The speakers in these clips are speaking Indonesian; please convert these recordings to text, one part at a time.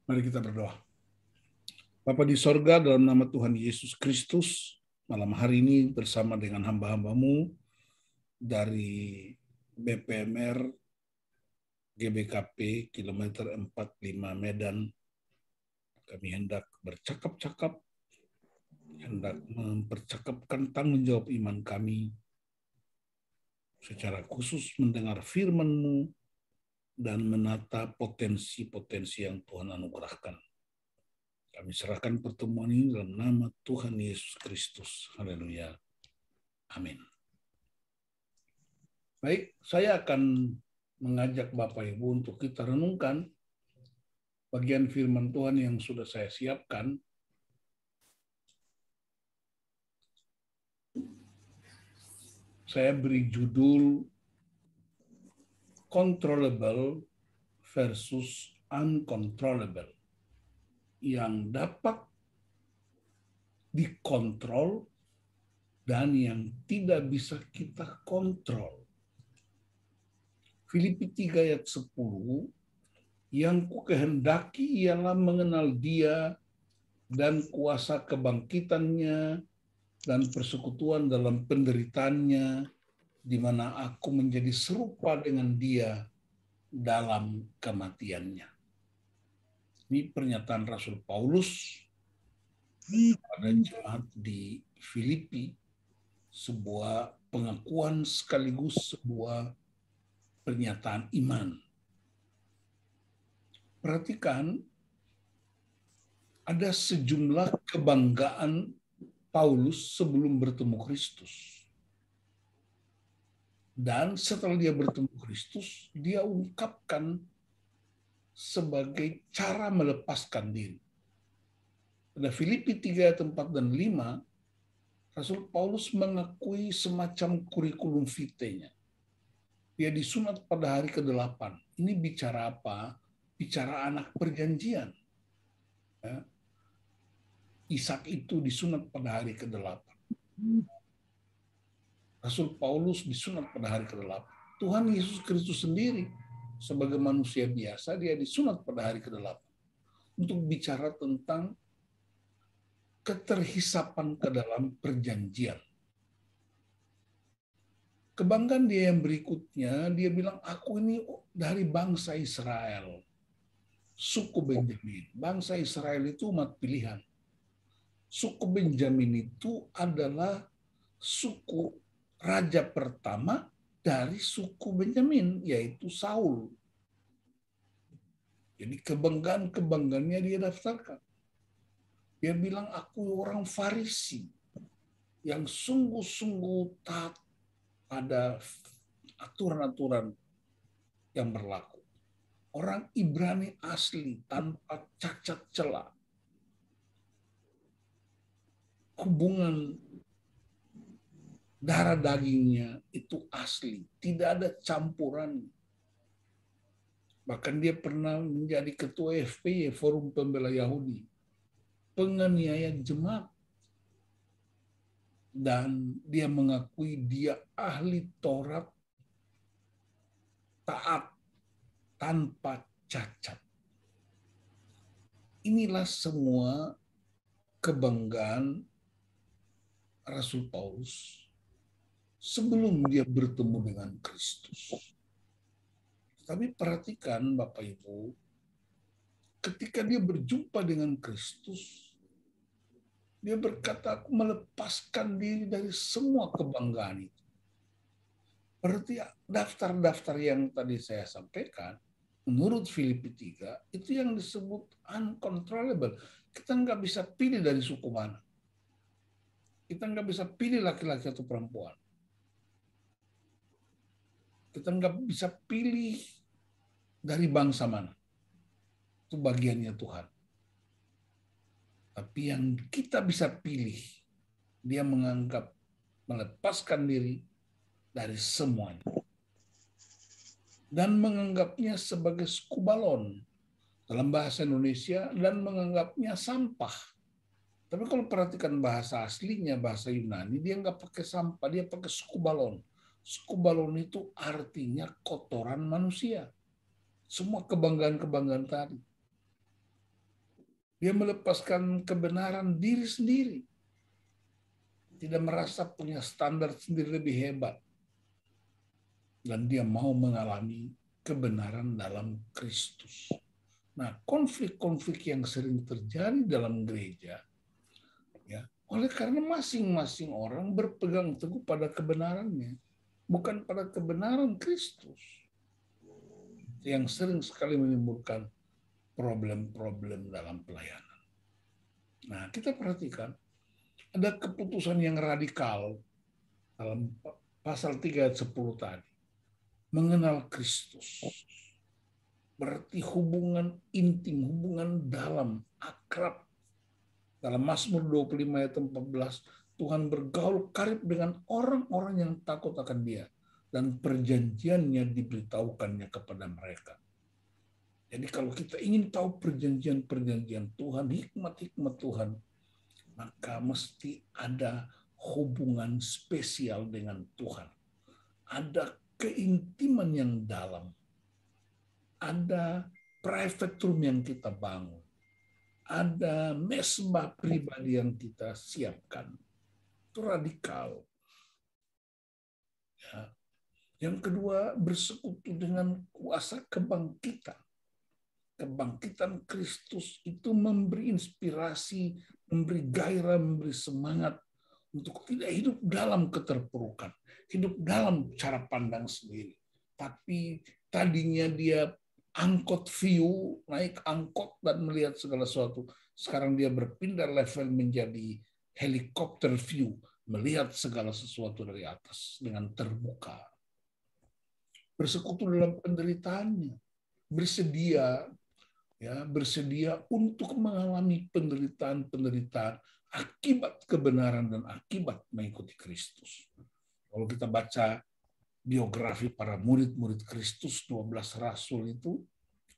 Mari kita berdoa. Bapa di sorga, dalam nama Tuhan Yesus Kristus, malam hari ini bersama dengan hamba-hambamu dari BPMR GBKP kilometer 45 Medan, kami hendak bercakap-cakap, hendak mempercakapkan tanggung jawab iman kami, secara khusus mendengar firman-Mu dan menata potensi-potensi yang Tuhan anugerahkan. Kami serahkan pertemuan ini dalam nama Tuhan Yesus Kristus. Haleluya. Amin. Baik, saya akan mengajak Bapak Ibu untuk kita renungkan bagian firman Tuhan yang sudah saya siapkan. Saya beri judul Controllable versus Uncontrollable. Yang dapat dikontrol dan yang tidak bisa kita kontrol. Filipi 3 ayat 10, yang kukehendaki ialah mengenal Dia dan kuasa kebangkitannya dan persekutuan dalam penderitaannya, di mana aku menjadi serupa dengan Dia dalam kematiannya. Ini pernyataan Rasul Paulus pada jemaat di Filipi, sebuah pengakuan sekaligus sebuah pernyataan iman. Perhatikan, ada sejumlah kebanggaan Paulus sebelum bertemu Kristus. Dan setelah dia bertemu Kristus, dia ungkapkan sebagai cara melepaskan diri. Pada Filipi 3 ayat 4 dan 5, Rasul Paulus mengakui semacam kurikulum vitae-nya. Dia disunat pada hari ke-8. Ini bicara apa? Bicara anak perjanjian. Ya. Ishak itu disunat pada hari ke-8. Rasul Paulus disunat pada hari ke-8. Tuhan Yesus Kristus sendiri sebagai manusia biasa, dia disunat pada hari ke-8. Untuk bicara tentang keterhisapan ke dalam perjanjian. Kebanggaan dia yang berikutnya, dia bilang, aku ini dari bangsa Israel, suku Benjamin. Bangsa Israel itu umat pilihan. Suku Benjamin itu adalah suku raja pertama dari suku Benjamin, yaitu Saul. Jadi kebanggaan-kebanggaannya dia daftarkan. Dia bilang, aku orang Farisi yang sungguh-sungguh taat pada aturan-aturan yang berlaku. Orang Ibrani asli tanpa cacat celah. Hubungan darah dagingnya itu asli, tidak ada campuran. Bahkan dia pernah menjadi ketua FPY, Forum Pembela Yahudi, penganiaya jemaat. Dan dia mengakui dia ahli Taurat, taat, tanpa cacat. Inilah semua kebanggaan Rasul Paulus sebelum dia bertemu dengan Kristus. Tapi perhatikan Bapak Ibu, ketika dia berjumpa dengan Kristus, dia berkata, aku melepaskan diri dari semua kebanggaan itu. Berarti daftar-daftar yang tadi saya sampaikan, menurut Filipi 3, itu yang disebut uncontrollable. Kita nggak bisa pilih dari suku mana. Kita nggak bisa pilih laki-laki atau perempuan. Kita nggak bisa pilih dari bangsa mana. Itu bagiannya Tuhan. Tapi yang kita bisa pilih, dia menganggap melepaskan diri dari semuanya. Dan menganggapnya sebagai skubalon dalam bahasa Indonesia, dan menganggapnya sampah. Tapi kalau perhatikan bahasa aslinya, bahasa Yunani, dia nggak pakai sampah, dia pakai skubalon. Skubalon itu artinya kotoran manusia. Semua kebanggaan-kebanggaan tadi. Dia melepaskan kebenaran diri sendiri. Tidak merasa punya standar sendiri lebih hebat. Dan dia mau mengalami kebenaran dalam Kristus. Nah, konflik-konflik yang sering terjadi dalam gereja, ya, oleh karena masing-masing orang berpegang teguh pada kebenarannya, bukan pada kebenaran Kristus, yang sering sekali menimbulkan problem-problem dalam pelayanan. Nah, kita perhatikan, ada keputusan yang radikal dalam pasal 3 ayat 10 tadi. Mengenal Kristus. Berarti hubungan intim, hubungan dalam, akrab. Dalam Mazmur 25 ayat 14, Tuhan bergaul karib dengan orang-orang yang takut akan Dia. Dan perjanjiannya diberitahukannya kepada mereka. Jadi kalau kita ingin tahu perjanjian-perjanjian Tuhan, hikmat-hikmat Tuhan, maka mesti ada hubungan spesial dengan Tuhan. Ada keintiman yang dalam. Ada private room yang kita bangun. Ada mesbah pribadi yang kita siapkan. Itu radikal. Ya. Yang kedua, bersekutu dengan kuasa kebangkitan. Kebangkitan Kristus itu memberi inspirasi, memberi gairah, memberi semangat untuk tidak hidup dalam keterpurukan, hidup dalam cara pandang sendiri. Tapi tadinya dia angkot view, naik angkot dan melihat segala sesuatu. Sekarang dia berpindah level menjadi helikopter view, melihat segala sesuatu dari atas dengan terbuka. Bersekutu dalam penderitaannya, bersedia untuk mengalami penderitaan akibat kebenaran dan akibat mengikuti Kristus. Kalau kita baca biografi para murid-murid Kristus, 12 rasul itu,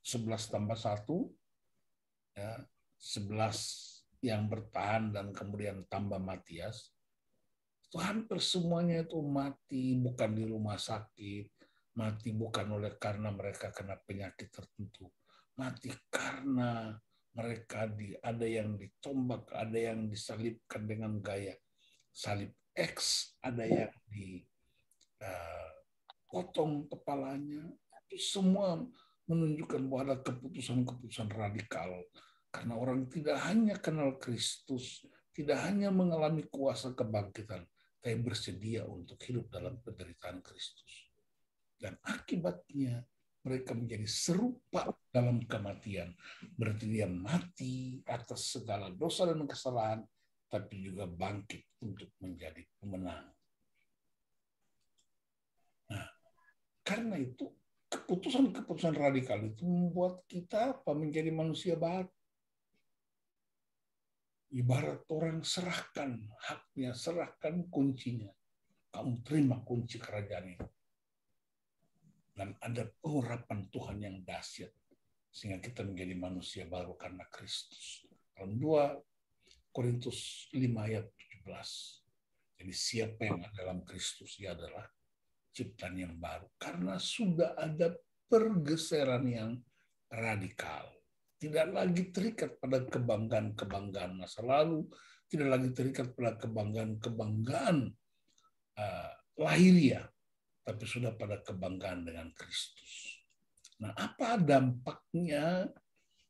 11 tambah 1, ya, 11 yang bertahan dan kemudian tambah Matias, itu hampir semuanya itu mati bukan di rumah sakit, mati bukan karena mereka kena penyakit tertentu, mati karena mereka ada yang ditombak, ada yang disalibkan dengan gaya salib X, ada yang dipotong kepalanya. Itu semua menunjukkan bahwa ada keputusan-keputusan radikal. Karena orang tidak hanya kenal Kristus, tidak hanya mengalami kuasa kebangkitan, tapi bersedia untuk hidup dalam penderitaan Kristus. Dan akibatnya mereka menjadi serupa dalam kematian. Berarti dia mati atas segala dosa dan kesalahan, tapi juga bangkit untuk menjadi pemenang. Nah, karena itu keputusan-keputusan radikal itu membuat kita menjadi manusia baru. Ibarat orang serahkan haknya, serahkan kuncinya. Kamu terima kunci kerajaan ini. Dan ada pengurapan Tuhan yang dahsyat sehingga kita menjadi manusia baru karena Kristus. Dalam 2 Korintus 5 ayat 17. Jadi siapa yang ada dalam Kristus, ia adalah ciptaan yang baru. Karena sudah ada pergeseran yang radikal. Tidak lagi terikat pada kebanggaan-kebanggaan masa lalu, tidak lagi terikat pada kebanggaan-kebanggaan lahiriah, tapi sudah pada kebanggaan dengan Kristus. Nah, apa dampaknya?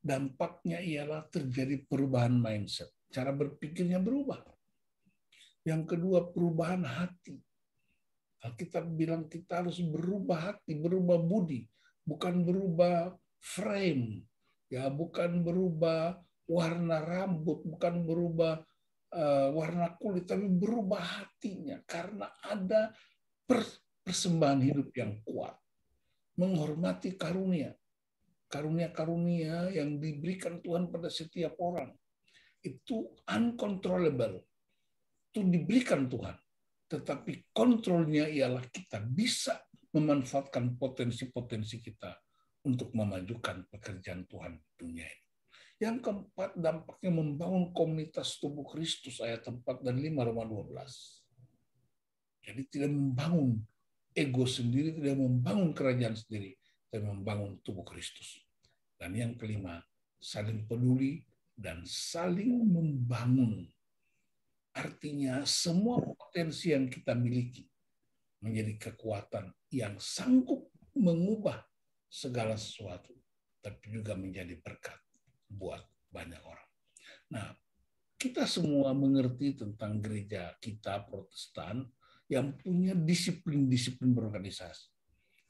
Dampaknya ialah terjadi perubahan mindset. Cara berpikirnya berubah. Yang kedua, perubahan hati. Alkitab bilang kita harus berubah hati, berubah budi. Bukan berubah frame, ya, bukan berubah warna rambut, bukan berubah warna kulit, tapi berubah hatinya. Karena ada persembahan hidup yang kuat, menghormati karunia yang diberikan Tuhan pada setiap orang. Itu uncontrollable, itu diberikan Tuhan, tetapi kontrolnya ialah kita bisa memanfaatkan potensi-potensi kita untuk memajukan pekerjaan Tuhan di dunia ini. Yang keempat, dampaknya membangun komunitas tubuh Kristus, ayat 4 dan 5 Roma 12. Jadi tidak membangun ego sendiri, tidak membangun kerajaan sendiri, tapi membangun tubuh Kristus. Dan yang kelima, saling peduli dan saling membangun. Artinya semua potensi yang kita miliki menjadi kekuatan yang sanggup mengubah segala sesuatu, tapi juga menjadi berkat buat banyak orang. Nah, kita semua mengerti tentang gereja kita Protestan yang punya disiplin-disiplin berorganisasi,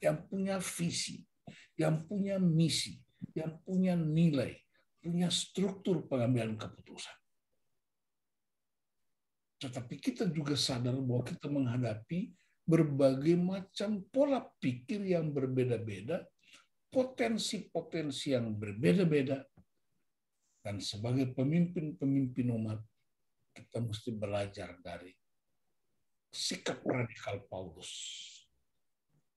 yang punya visi, yang punya misi, yang punya nilai, punya struktur pengambilan keputusan. Tetapi kita juga sadar bahwa kita menghadapi berbagai macam pola pikir yang berbeda-beda, potensi-potensi yang berbeda-beda, dan sebagai pemimpin-pemimpin umat, kita mesti belajar dari sikap radikal Paulus.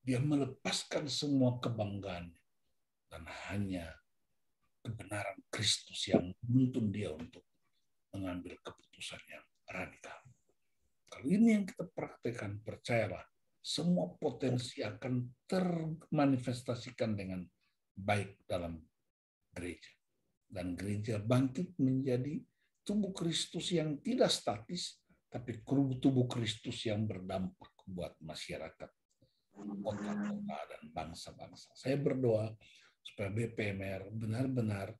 Dia melepaskan semua kebanggaan dan hanya kebenaran Kristus yang menuntun dia untuk mengambil keputusan yang radikal. Kalau ini yang kita praktekkan, percayalah, semua potensi akan termanifestasikan dengan baik dalam gereja. Dan gereja bangkit menjadi tubuh Kristus yang tidak statis, tapi tubuh Kristus yang berdampak buat masyarakat, kota-kota, dan bangsa-bangsa. Saya berdoa supaya BPMR benar-benar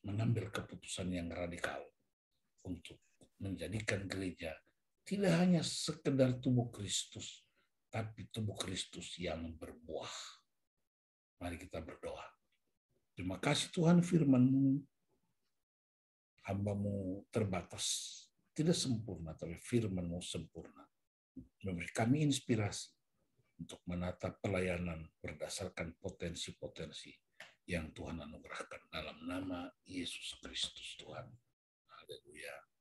mengambil keputusan yang radikal untuk menjadikan gereja tidak hanya sekedar tubuh Kristus, tapi tubuh Kristus yang berbuah. Mari kita berdoa. Terima kasih Tuhan, firman-Mu, hamba-Mu terbatas, tidak sempurna, tapi firman-Mu sempurna. Memberi kami inspirasi untuk menata pelayanan berdasarkan potensi-potensi yang Tuhan anugerahkan dalam nama Yesus Kristus Tuhan. Haleluya.